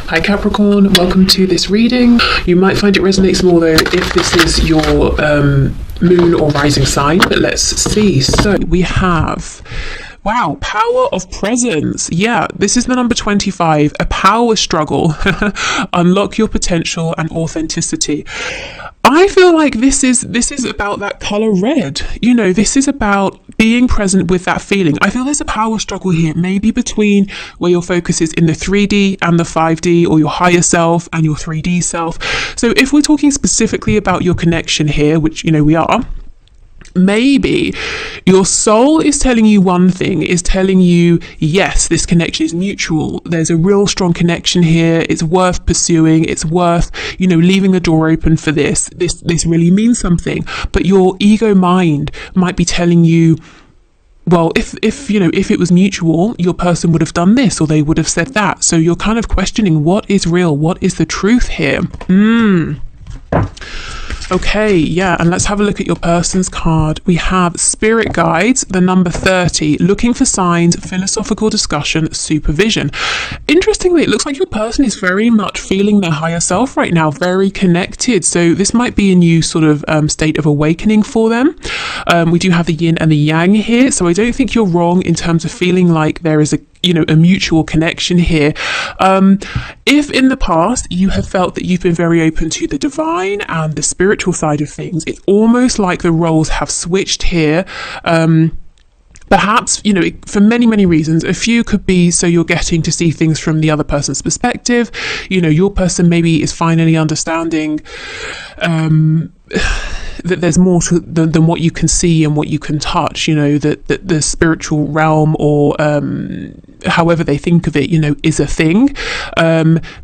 Hi Capricorn, welcome to this reading. You might find it resonates more though if this is your moon or rising sign, but let's see. So we have, wow, power of presence. Yeah, this is the number 25, a power struggle. Unlock your potential and authenticity. I feel like this is about that color red. You know, this is about being present with that feeling. I feel there's a power struggle here, maybe between where your focus is in the 3D and the 5D, or your higher self and your 3D self. So if we're talking specifically about your connection here, which, you know, we are, maybe your soul is telling you one thing, is telling you, yes, this connection is mutual. There's a real strong connection here. It's worth pursuing. It's worth, you know, leaving the door open for this. This really means something. But your ego mind might be telling you, well, if it was mutual, your person would have done this or they would have said that. So you're kind of questioning what is real, what is the truth here. Okay, yeah, and let's have a look at your person's card. We have Spirit Guides, the number 30, looking for signs, philosophical discussion, supervision. Interestingly, it looks like your person is very much feeling their higher self right now, very connected. So this might be a new sort of state of awakening for them. We do have the yin and the yang here, so I don't think you're wrong in terms of feeling like there is a mutual connection here. If in the past you have felt that you've been very open to the divine and the spiritual side of things, it's almost like the roles have switched here. Perhaps, you know, for many reasons. A few could be so you're getting to see things from the other person's perspective. You know, your person maybe is finally understanding that there's more than what you can see and what you can touch, you know, that the spiritual realm, or however they think of it, you know, is a thing.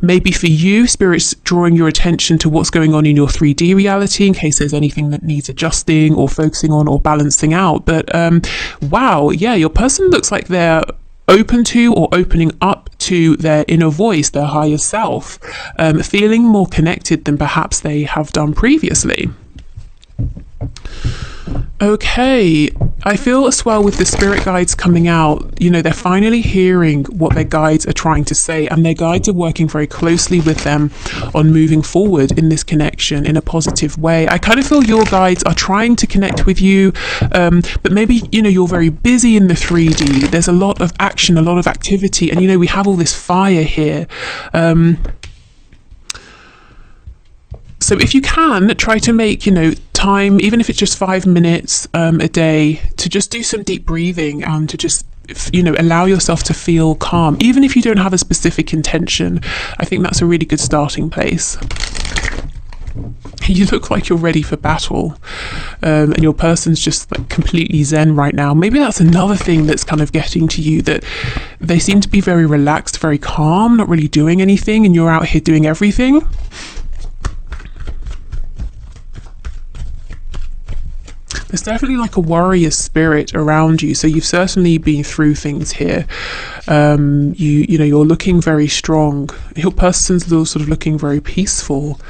Maybe for you, spirit's drawing your attention to what's going on in your 3D reality in case there's anything that needs adjusting or focusing on or balancing out. But wow, yeah, your person looks like they're open to or opening up to their inner voice, their higher self, feeling more connected than perhaps they have done previously. Okay, I feel as well with the spirit guides coming out, you know, they're finally hearing what their guides are trying to say, and their guides are working very closely with them on moving forward in this connection in a positive way. I kind of feel your guides are trying to connect with you, but maybe, you know, you're very busy in the 3D. There's a lot of action, a lot of activity, and, you know, we have all this fire here. So if you can, try to make, you know, time, even if it's just 5 minutes a day, to just do some deep breathing and to just, you know, allow yourself to feel calm. Even if you don't have a specific intention, I think that's a really good starting place. You look like you're ready for battle, and your person's just like completely zen right now. Maybe that's another thing that's kind of getting to you, that they seem to be very relaxed, very calm, not really doing anything, and you're out here doing everything. There's definitely like a warrior spirit around you, so you've certainly been through things here. You know, you're looking very strong. Your person's sort of looking very peaceful.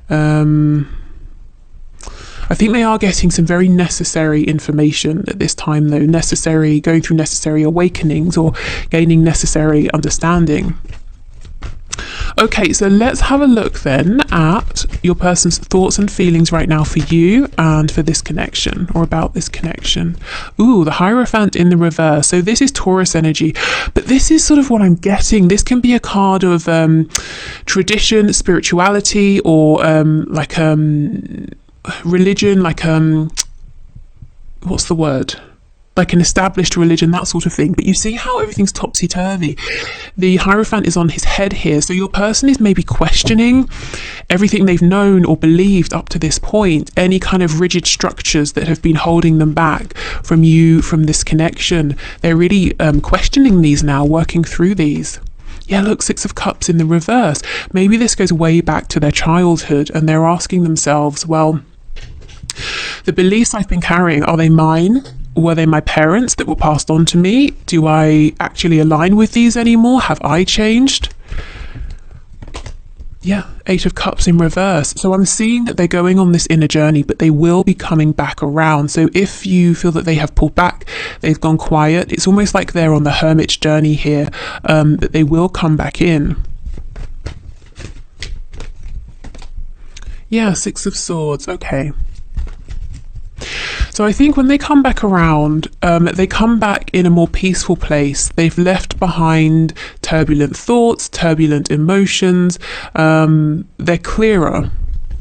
I think they are getting some very necessary information at this time, though. Going through necessary awakenings or gaining necessary understanding. Okay, so let's have a look then at your person's thoughts and feelings right now for you and for this connection, or about this connection. Ooh, the Hierophant in the reverse. So this is Taurus energy, but this is sort of what I'm getting. This can be a card of tradition, spirituality, or like religion, like what's the word? Like an established religion, that sort of thing. But you see how everything's topsy-turvy. The Hierophant is on his head here, so your person is maybe questioning everything they've known or believed up to this point, any kind of rigid structures that have been holding them back from you, from this connection. They're really questioning these now, working through these. Yeah, look, Six of Cups in the reverse. Maybe this goes way back to their childhood, and they're asking themselves, well, the beliefs I've been carrying, are they mine? Were they my parents that were passed on to me? Do I actually align with these anymore? Have I changed? Yeah, Eight of Cups in reverse. So I'm seeing that they're going on this inner journey, but they will be coming back around. So if you feel that they have pulled back, they've gone quiet, it's almost like they're on the hermit's journey here, that they will come back in. Yeah, Six of Swords. Okay. So I think when they come back around, they come back in a more peaceful place. They've left behind turbulent thoughts, turbulent emotions. They're clearer.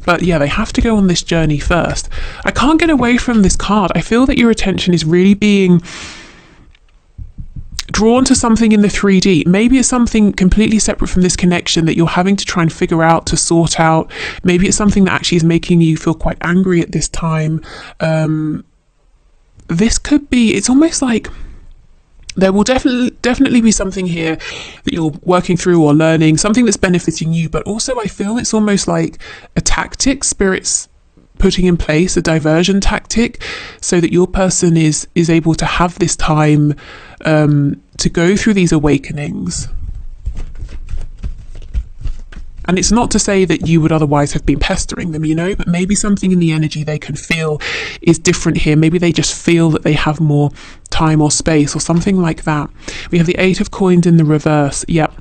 But yeah, they have to go on this journey first. I can't get away from this card. I feel that your attention is really being drawn to something in the 3D. Maybe it's something completely separate from this connection that you're having to try and figure out, to sort out. Maybe it's something that actually is making you feel quite angry at this time. This could be, it's almost like there will definitely be something here that you're working through or learning, something that's benefiting you, but also I feel it's almost like a tactic, spirits putting in place a diversion tactic so that your person is able to have this time to go through these awakenings. And it's not to say that you would otherwise have been pestering them, you know, but maybe something in the energy they can feel is different here. Maybe they just feel that they have more time or space or something like that. We have the Eight of Coins in the reverse. Yep.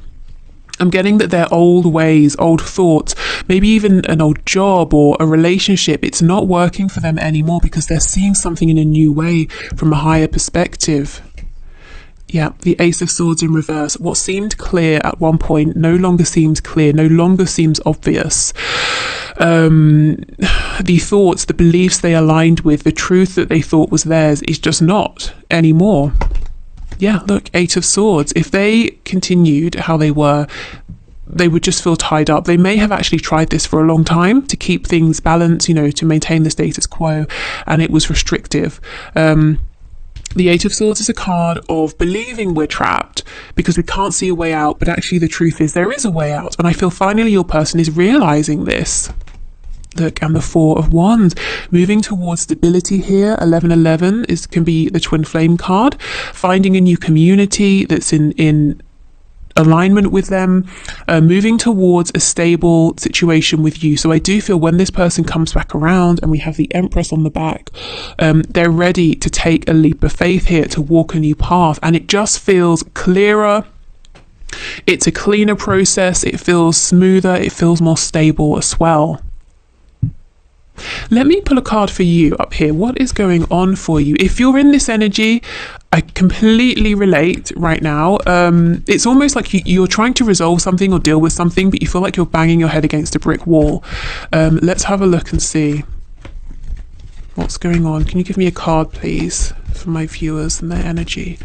I'm getting that their old ways, old thoughts, maybe even an old job or a relationship, it's not working for them anymore because they're seeing something in a new way from a higher perspective. Yeah, the Ace of Swords in reverse. What seemed clear at one point no longer seems clear, no longer seems obvious. The thoughts, the beliefs they aligned with, the truth that they thought was theirs is just not anymore. Yeah, look, Eight of Swords. If they continued how they were, they would just feel tied up. They may have actually tried this for a long time to keep things balanced, you know, to maintain the status quo, and it was restrictive. The Eight of Swords is a card of believing we're trapped because we can't see a way out, but actually the truth is there is a way out. And I feel finally your person is realizing this. Look, and the Four of Wands, moving towards stability here. 1111 can be the twin flame card, finding a new community that's in alignment with them, moving towards a stable situation with you. So I do feel when this person comes back around and we have the Empress on the back, they're ready to take a leap of faith here, to walk a new path, and it just feels clearer. It's a cleaner process. It feels smoother. It feels more stable as well. Let me pull a card for you up here. What is going on for you? If you're in this energy, I completely relate right now. It's almost like you're trying to resolve something or deal with something, but you feel like you're banging your head against a brick wall. Let's have a look and see what's going on. Can you give me a card, please, for my viewers and their energy?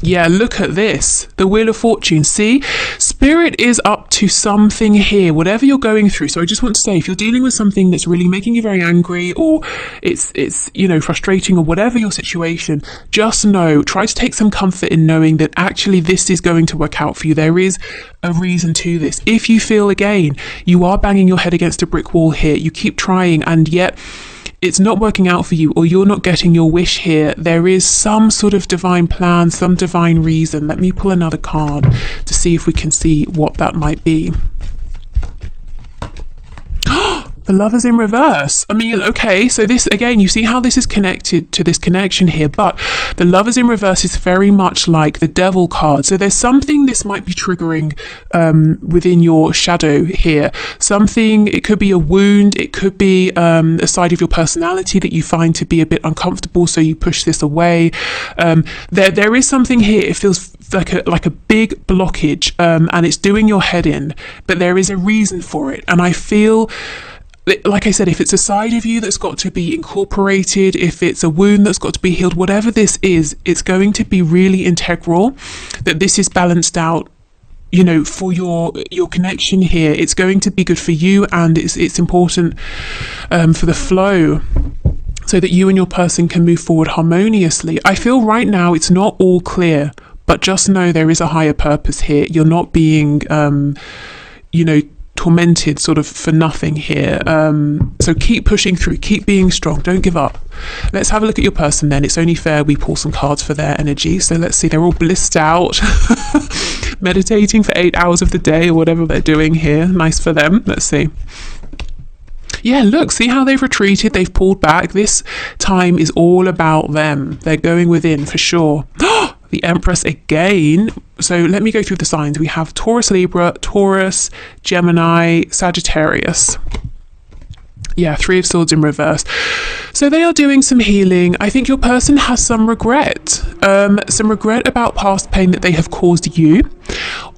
Yeah, look at this. The Wheel of Fortune. See, Spirit is up to something here, whatever you're going through. So I just want to say, if you're dealing with something that's really making you very angry, or it's you know, frustrating, or whatever your situation, just know, try to take some comfort in knowing that actually this is going to work out for you. There is a reason to this. If you feel, again, you are banging your head against a brick wall here, you keep trying and yet it's not working out for you, or you're not getting your wish here, there is some sort of divine plan, some divine reason. Let me pull another card to see if we can see what that might be. The Lovers in reverse. I mean, okay, so this, again, you see how this is connected to this connection here, but the Lovers in reverse is very much like the Devil card. So there's something this might be triggering within your shadow here. Something, it could be a wound, it could be a side of your personality that you find to be a bit uncomfortable, so you push this away. There is something here, it feels like a big blockage, and it's doing your head in, but there is a reason for it. And I feel, like I said, if it's a side of you that's got to be incorporated, if it's a wound that's got to be healed, whatever this is, it's going to be really integral, that this is balanced out, you know, for your connection here. It's going to be good for you, and it's important for the flow, so that you and your person can move forward harmoniously. I feel right now it's not all clear, but just know there is a higher purpose here. You're not being, you know, tormented sort of for nothing here. So keep pushing through, keep being strong, don't give up. Let's have a look at your person then. It's only fair we pull some cards for their energy. So let's see, they're all blissed out, meditating for 8 hours of the day or whatever they're doing here. Nice for them. Let's see. Yeah, look, see how they've retreated, they've pulled back. This time is all about them. They're going within for sure. The Empress again. So let me go through the signs. We have Taurus, Libra, Taurus, Gemini, Sagittarius. Yeah, Three of Swords in reverse. So they are doing some healing. I think your person has some regret about past pain that they have caused you,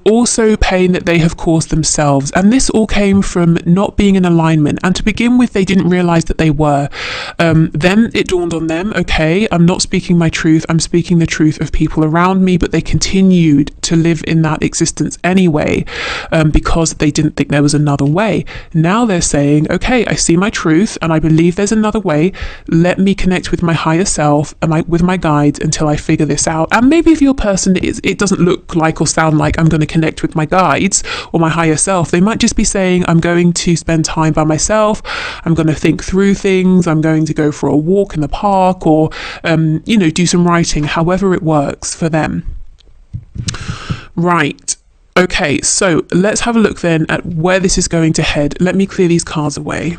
also pain that they have caused themselves. And this all came from not being in alignment. And to begin with, they didn't realize that they were. Then it dawned on them, okay, I'm not speaking my truth, I'm speaking the truth of people around me, but they continued to live in that existence anyway, because they didn't think there was another way. Now they're saying, okay, I see my truth and I believe there's another way. Let me connect with my higher self and with my guides until I figure this out. And maybe if your person it doesn't look like or sound like I'm going to connect with my guides or my higher self, they might just be saying, I'm going to spend time by myself, I'm going to think through things, I'm going to go for a walk in the park, or do some writing, however it works for them. Right. Okay, so let's have a look then at where this is going to head. Let me clear these cards away.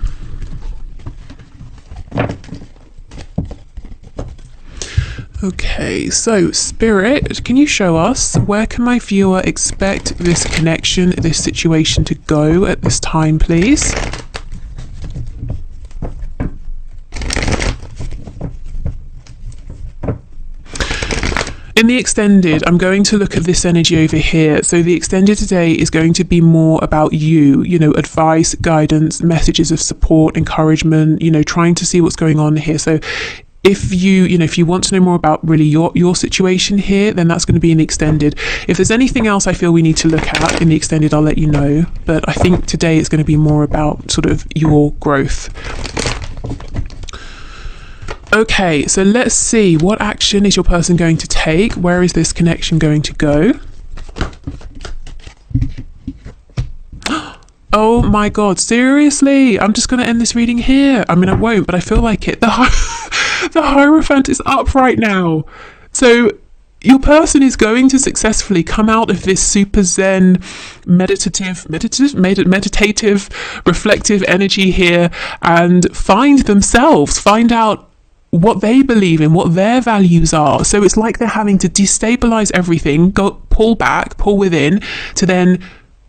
Okay, so Spirit, can you show us where can my viewer expect this connection, this situation to go at this time, please? In the extended, I'm going to look at this energy over here. So the extended today is going to be more about you, advice, guidance, messages of support, encouragement, trying to see what's going on here. So if you want to know more about really your situation here, then that's going to be in the extended. If there's anything else I feel we need to look at in the extended, I'll let you know. But I think today it's going to be more about sort of your growth. Okay, so let's see, what action is your person going to take? Where is this connection going to go? Oh my God, seriously? I'm just going to end this reading here. I mean, I won't, but I feel like it. The Hierophant is up right now. So your person is going to successfully come out of this super zen, meditative, reflective energy here and find out what they believe in, what their values are. So it's like they're having to destabilize everything, pull within, to then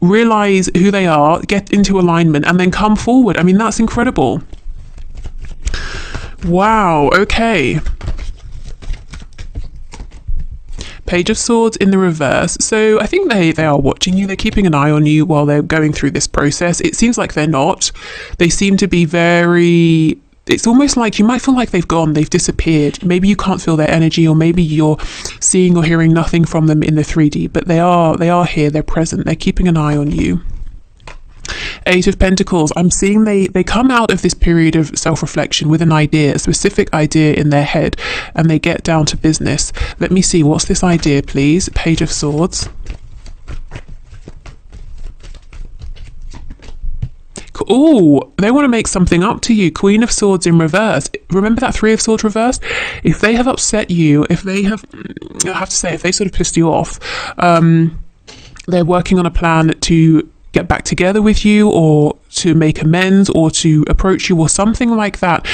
realize who they are, get into alignment, and then come forward. I mean, that's incredible. Wow, okay. Page of Swords in the reverse. So I think they are watching you. They're keeping an eye on you while they're going through this process. It seems like they're not. They seem to be very... It's almost like you might feel like they've disappeared. Maybe you can't feel their energy, or maybe you're seeing or hearing nothing from them in the 3D, but they are here, they're present, they're keeping an eye on you. Eight of Pentacles. I'm seeing they come out of this period of self-reflection with an idea, a specific idea in their head, and they get down to business. Let me see, what's this idea, please? Page of Swords. Oh, they want to make something up to you. Queen of Swords in reverse. Remember that Three of Swords reverse? If they have upset you, if they sort of pissed you off, they're working on a plan to get back together with you, or to make amends, or to approach you, or something like that.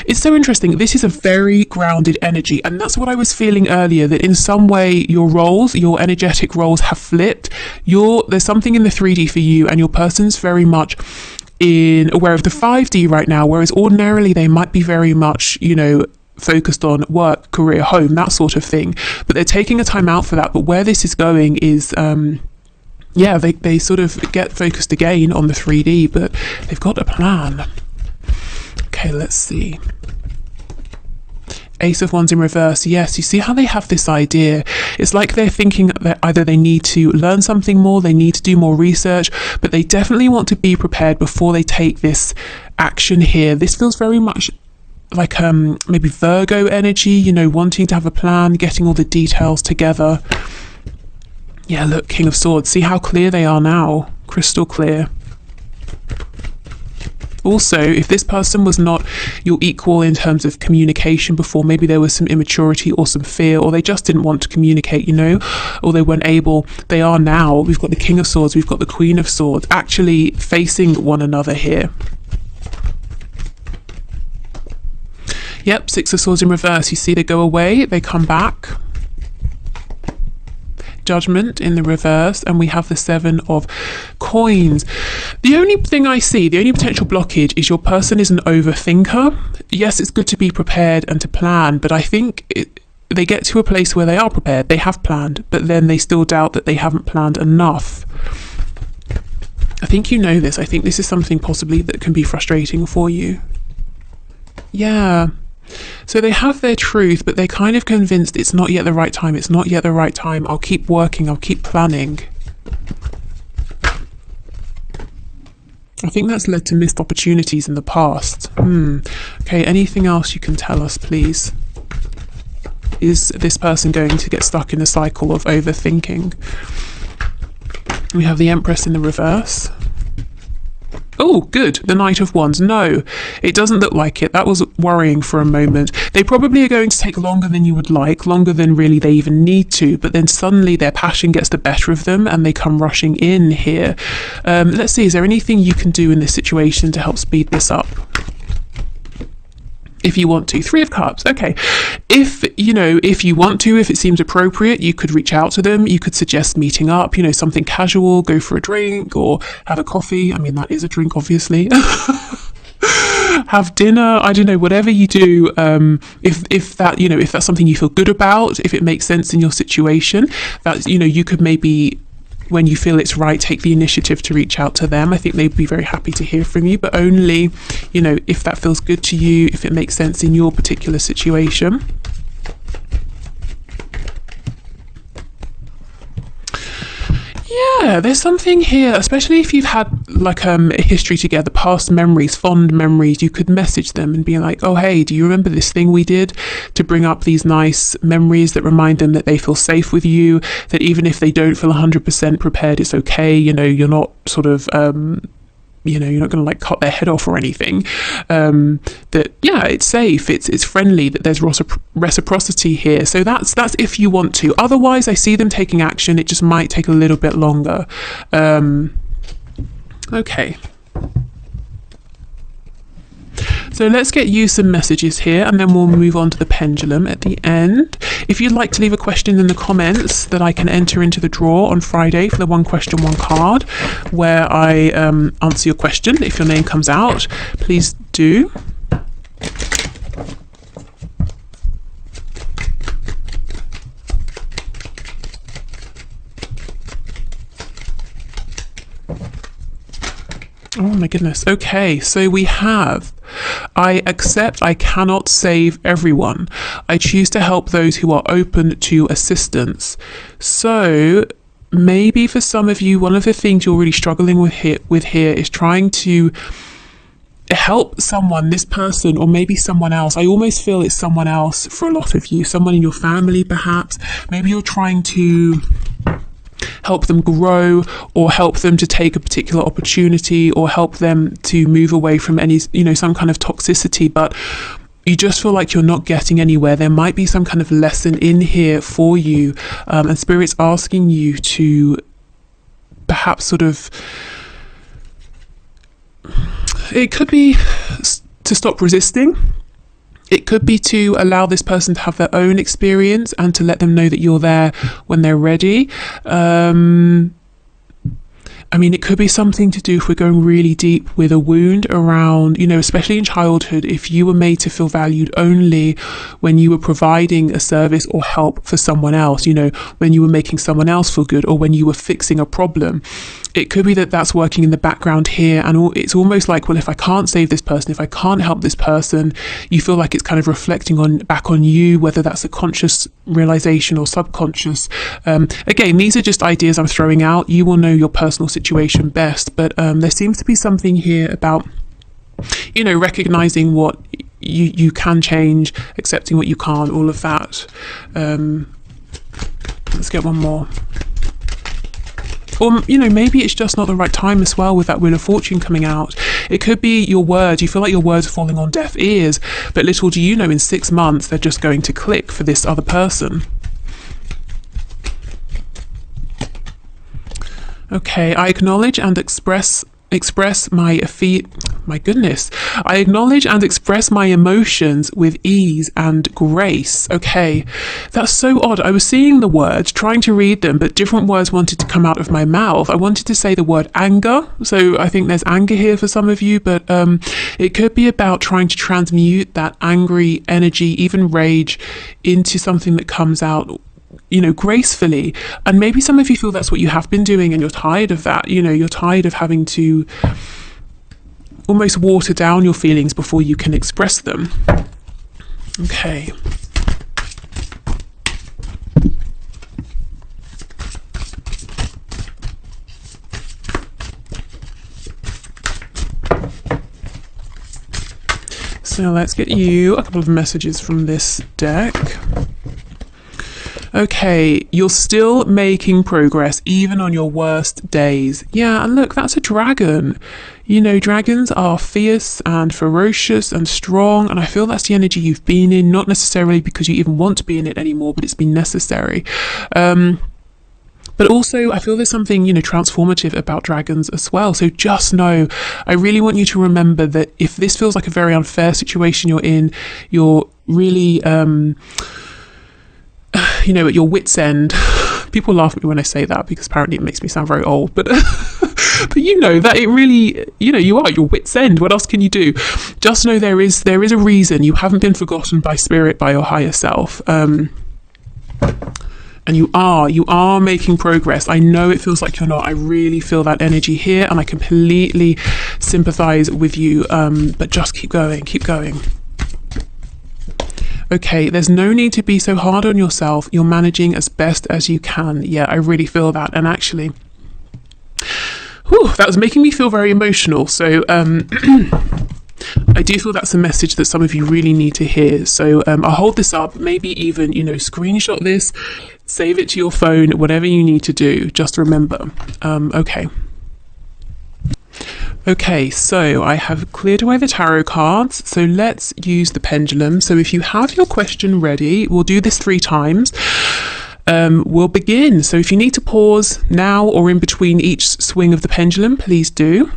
It's so interesting. This is a very grounded energy, and that's what I was feeling earlier, that in some way your energetic roles have flipped. There's something in the 3D for you, and your person's very much aware of the 5D right now, whereas ordinarily they might be very much, focused on work, career, home, that sort of thing. But they're taking a time out for that. But where this is going is, they sort of get focused again on the 3D, but they've got a plan. Okay, let's see. Ace of Wands in reverse. Yes, you see how they have this idea. It's like they're thinking that either they need to learn something more, they need to do more research, but they definitely want to be prepared before they take this action here. This feels very much like maybe Virgo energy, wanting to have a plan, getting all the details together. Yeah, look, King of Swords. See how clear they are now. Crystal clear. Also, if this person was not your equal in terms of communication before, maybe there was some immaturity or some fear, or they just didn't want to communicate, or they weren't able. They are now. We've got the King of Swords, we've got the Queen of Swords, actually facing one another here. Yep, Six of Swords in reverse. You see they go away, they come back. Judgment in the reverse, and we have the 7 of Coins. The only thing I see, the only potential blockage is your person is an overthinker. Yes, it's good to be prepared and to plan, but I think they get to a place where they are prepared, they have planned, but then they still doubt that they haven't planned enough. I think you know this. I think this is something possibly that can be frustrating for you. Yeah. So they have their truth, but they're kind of convinced it's not yet the right time. It's not yet the right time. I'll keep working. I'll keep planning. I think that's led to missed opportunities in the past. Okay, anything else you can tell us, please? Is this person going to get stuck in a cycle of overthinking? We have the Empress in the reverse. Oh, good. The Knight of Wands. No, it doesn't look like it. That was worrying for a moment. They probably are going to take longer than you would like, longer than really they even need to, but then suddenly their passion gets the better of them and they come rushing in here. Let's see, is there anything you can do in this situation to help speed this up? If you want to. 3 of Cups. Okay. If you want to, if it seems appropriate, you could reach out to them. You could suggest meeting up, something casual, go for a drink or have a coffee. I mean, that is a drink, obviously. Have dinner. I don't know, whatever you do. If that's something you feel good about, if it makes sense in your situation, that, you could maybe, when you feel it's right, take the initiative to reach out to them. I think they'd be very happy to hear from you, but only, if that feels good to you, if it makes sense in your particular situation. Yeah, there's something here, especially if you've had like a history together, past memories, fond memories. You could message them and be like, oh, hey, do you remember this thing we did? To bring up these nice memories that remind them that they feel safe with you, that even if they don't feel 100% prepared, it's okay. You're not sort of you're not going to like cut their head off or anything. That, yeah, it's safe, it's friendly, that there's reciprocity here. So that's if you want to. Otherwise, I see them taking action. It just might take a little bit longer. Okay. So let's get you some messages here, and then we'll move on to the pendulum at the end. If you'd like to leave a question in the comments that I can enter into the draw on Friday for the 1 question, 1 card, where I answer your question. If your name comes out, please do. Oh my goodness. Okay, so we have, I accept I cannot save everyone. I choose to help those who are open to assistance. So maybe for some of you, one of the things you're really struggling with here is trying to help someone, this person, or maybe someone else. I almost feel it's someone else for a lot of you, someone in your family perhaps. Maybe you're trying to help them grow, or help them to take a particular opportunity, or help them to move away from any, some kind of toxicity, but you just feel like you're not getting anywhere. There might be some kind of lesson in here for you, and Spirit's asking you to perhaps sort of, it could be to stop resisting. It could be to allow this person to have their own experience and to let them know that you're there when they're ready. It could be something to do, if we're going really deep, with a wound around, especially in childhood, if you were made to feel valued only when you were providing a service or help for someone else, when you were making someone else feel good, or when you were fixing a problem. It could be that that's working in the background here, and it's almost like, well, if I can't save this person, if I can't help this person, you feel like it's kind of reflecting back on you, whether that's a conscious realization or subconscious. Again, these are just ideas I'm throwing out. You will know your personal situation best, but there seems to be something here about, recognizing what you can change, accepting what you can't, all of that. Let's get one more. Or, maybe it's just not the right time as well, with that Wheel of Fortune coming out. It could be your words. You feel like your words are falling on deaf ears, but little do you know, in 6 months, they're just going to click for this other person. Okay, I acknowledge and express express my goodness, I acknowledge and express my emotions with ease and grace. Okay, that's so odd. I was seeing the words, trying to read them, but different words wanted to come out of my mouth. I wanted to say the word anger, so I think there's anger here for some of you, but it could be about trying to transmute that angry energy, even rage, into something that comes out, you know, gracefully. And maybe some of you feel that's what you have been doing and you're tired of that. You know, you're tired of having to almost water down your feelings before you can express them. Okay. So let's get you a couple of messages from this deck. Okay, you're still making progress even on your worst days. Yeah, and look, that's a dragon. You know, dragons are fierce and ferocious and strong, and I feel that's the energy you've been in, not necessarily because you even want to be in it anymore, but it's been necessary. But also, I feel there's something, you know, transformative about dragons as well. So just know, I really want you to remember that if this feels like a very unfair situation you're in, you're really... you know, at your wit's end. People laugh at me when I say that because apparently it makes me sound very old, but but you know that it really, you know, you are at your wit's end. What else can you do? Just know there is a reason. You haven't been forgotten by spirit, by your higher self, and you are making progress. I know it feels like you're not. I really feel that energy here, and I completely sympathize with you, but just keep going. Okay, there's no need to be so hard on yourself. You're managing as best as you can. Yeah, I really feel that. And actually, that was making me feel very emotional. So I do feel that's a message that some of you really need to hear. So I'll hold this up, maybe even, you know, screenshot this, save it to your phone, whatever you need to do. Just remember. Okay, so I have cleared away the tarot cards, so let's use the pendulum. So if you have your question ready, we'll do this 3 times. We'll begin. So if you need to pause now or in between each swing of the pendulum, please do.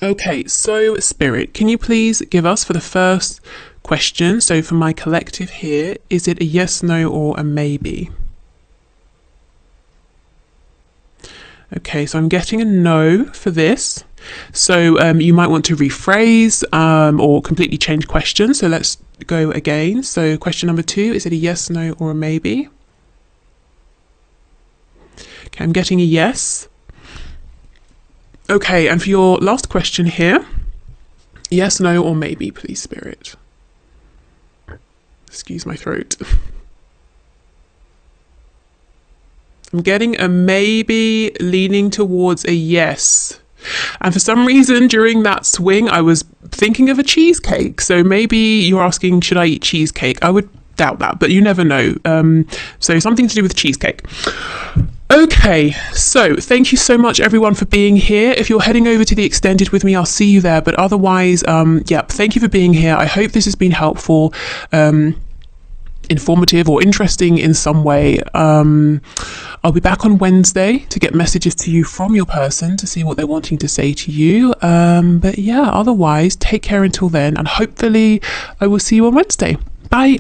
Okay, so Spirit, can you please give us for the first question, so for my collective here, is it a yes, no, or a maybe? Okay, so I'm getting a no for this. So you might want to rephrase or completely change question. So let's go again. So question number 2, is it a yes, no, or a maybe? Okay, I'm getting a yes. Okay, and for your last question here, yes, no, or maybe, please, Spirit. Excuse my throat. I'm getting a maybe leaning towards a yes. And for some reason during that swing, I was thinking of a cheesecake. So maybe you're asking, should I eat cheesecake? I would doubt that, but you never know. So something to do with cheesecake. Okay, so thank you so much everyone for being here. If you're heading over to the extended with me, I'll see you there. But otherwise, thank you for being here. I hope this has been helpful, informative or interesting in some way. I'll be back on Wednesday to get messages to you from your person to see what they're wanting to say to you. But yeah, otherwise, take care until then, and hopefully I will see you on Wednesday. Bye.